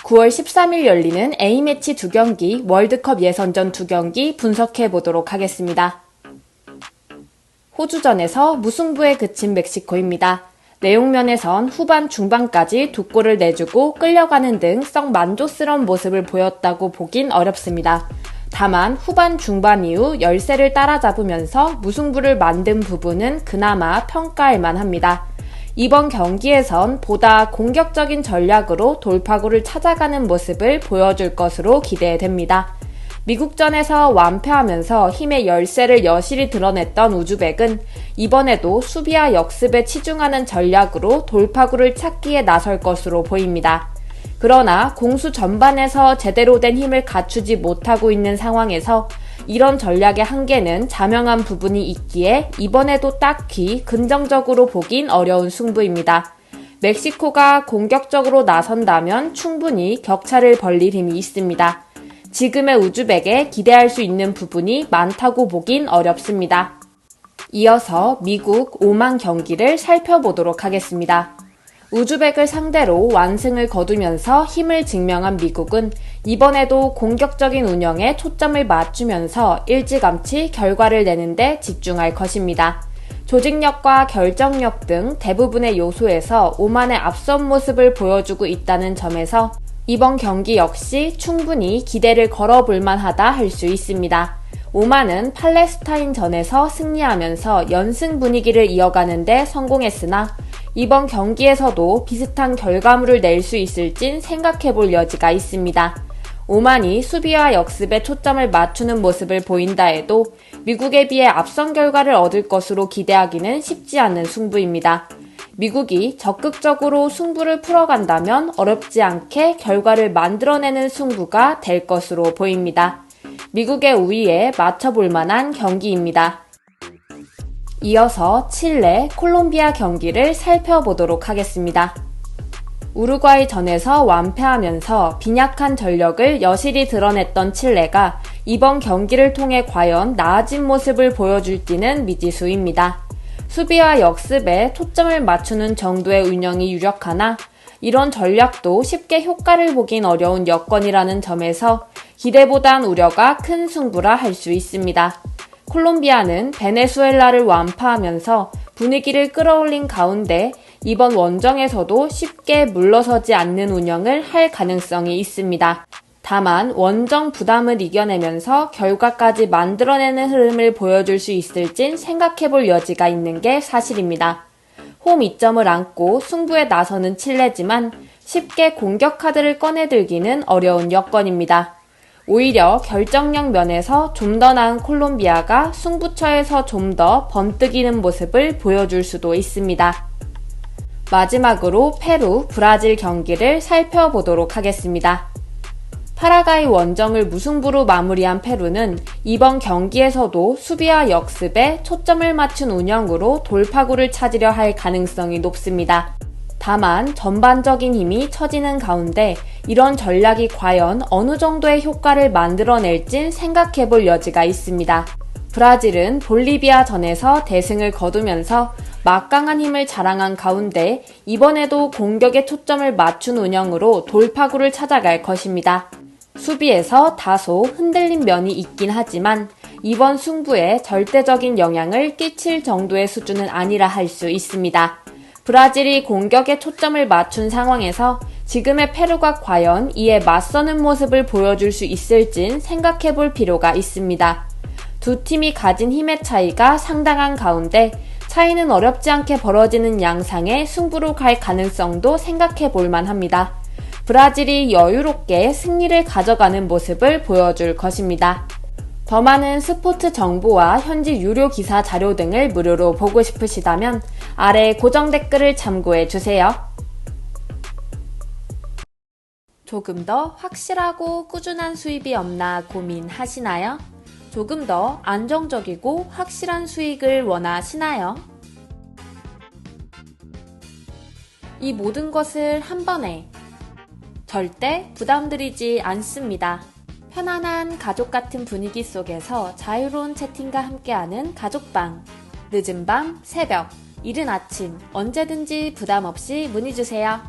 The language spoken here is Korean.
(9월 13일) 열리는 A매치 2경기, 월드컵 예선전 2경기 분석해보도록 하겠습니다. 호주전에서 무승부에 그친 멕시코입니다. 내용면에선 후반 중반까지 2골을 내주고 끌려가는 등 썩 만족스러운 모습을 보였다고 보긴 어렵습니다. 다만 후반 중반 이후 열세를 따라잡으면서 무승부를 만든 부분은 그나마 평가할 만합니다. 이번 경기에선 보다 공격적인 전략으로 돌파구를 찾아가는 모습을 보여줄 것으로 기대됩니다. 미국전에서 완패하면서 힘의 열세를 여실히 드러냈던 우즈벡은 이번에도 수비와 역습에 치중하는 전략으로 돌파구를 찾기에 나설 것으로 보입니다. 그러나 공수 전반에서 제대로 된 힘을 갖추지 못하고 있는 상황에서 이런 전략의 한계는 자명한 부분이 있기에 이번에도 딱히 긍정적으로 보긴 어려운 승부입니다. 멕시코가 공격적으로 나선다면 충분히 격차를 벌릴 힘이 있습니다. 지금의 우즈벡에 기대할 수 있는 부분이 많다고 보긴 어렵습니다. 이어서 미국 오만 경기를 살펴보도록 하겠습니다. 우즈벡을 상대로 완승을 거두면서 힘을 증명한 미국은 이번에도 공격적인 운영에 초점을 맞추면서 일찌감치 결과를 내는 데 집중할 것입니다. 조직력과 결정력 등 대부분의 요소에서 오만의 앞선 모습을 보여주고 있다는 점에서 이번 경기 역시 충분히 기대를 걸어볼 만하다 할 수 있습니다. 오만은 팔레스타인전에서 승리하면서 연승 분위기를 이어가는 데 성공했으나 이번 경기에서도 비슷한 결과물을 낼 수 있을진 생각해볼 여지가 있습니다. 오만이 수비와 역습에 초점을 맞추는 모습을 보인다 해도 미국에 비해 앞선 결과를 얻을 것으로 기대하기는 쉽지 않은 승부입니다. 미국이 적극적으로 승부를 풀어간다면 어렵지 않게 결과를 만들어내는 승부가 될 것으로 보입니다. 미국의 우위에 맞춰볼 만한 경기입니다. 이어서 칠레, 콜롬비아 경기를 살펴보도록 하겠습니다. 우루과이전에서 완패하면서 빈약한 전력을 여실히 드러냈던 칠레가 이번 경기를 통해 과연 나아진 모습을 보여줄지는 미지수입니다. 수비와 역습에 초점을 맞추는 정도의 운영이 유력하나 이런 전략도 쉽게 효과를 보긴 어려운 여건이라는 점에서 기대보단 우려가 큰 승부라 할 수 있습니다. 콜롬비아는 베네수엘라를 완파하면서 분위기를 끌어올린 가운데 이번 원정에서도 쉽게 물러서지 않는 운영을 할 가능성이 있습니다. 다만 원정 부담을 이겨내면서 결과까지 만들어내는 흐름을 보여줄 수 있을진 생각해볼 여지가 있는 게 사실입니다. 홈 이점을 안고 승부에 나서는 칠레지만 쉽게 공격 카드를 꺼내들기는 어려운 여건입니다. 오히려 결정력 면에서 좀 더 나은 콜롬비아가 승부처에서 좀 더 번뜩이는 모습을 보여줄 수도 있습니다. 마지막으로 페루, 브라질 경기를 살펴보도록 하겠습니다. 파라과이 원정을 무승부로 마무리한 페루는 이번 경기에서도 수비와 역습에 초점을 맞춘 운영으로 돌파구를 찾으려 할 가능성이 높습니다. 다만 전반적인 힘이 처지는 가운데 이런 전략이 과연 어느 정도의 효과를 만들어낼진 생각해볼 여지가 있습니다. 브라질은 볼리비아전에서 대승을 거두면서 막강한 힘을 자랑한 가운데 이번에도 공격에 초점을 맞춘 운영으로 돌파구를 찾아갈 것입니다. 수비에서 다소 흔들린 면이 있긴 하지만 이번 승부에 절대적인 영향을 끼칠 정도의 수준은 아니라 할 수 있습니다. 브라질이 공격에 초점을 맞춘 상황에서 지금의 페루가 과연 이에 맞서는 모습을 보여줄 수 있을진 생각해볼 필요가 있습니다. 두 팀이 가진 힘의 차이가 상당한 가운데 차이는 어렵지 않게 벌어지는 양상의 승부로 갈 가능성도 생각해볼 만합니다. 브라질이 여유롭게 승리를 가져가는 모습을 보여줄 것입니다. 더 많은 스포츠 정보와 현지 유료 기사 자료 등을 무료로 보고 싶으시다면 아래 고정 댓글을 참고해주세요. 조금 더 확실하고 꾸준한 수입이 없나 고민하시나요? 조금 더 안정적이고 확실한 수익을 원하시나요? 이 모든 것을 한 번에 절대 부담드리지 않습니다. 편안한 가족 같은 분위기 속에서 자유로운 채팅과 함께하는 가족방. 늦은 밤, 새벽, 이른 아침, 언제든지 부담 없이 문의주세요.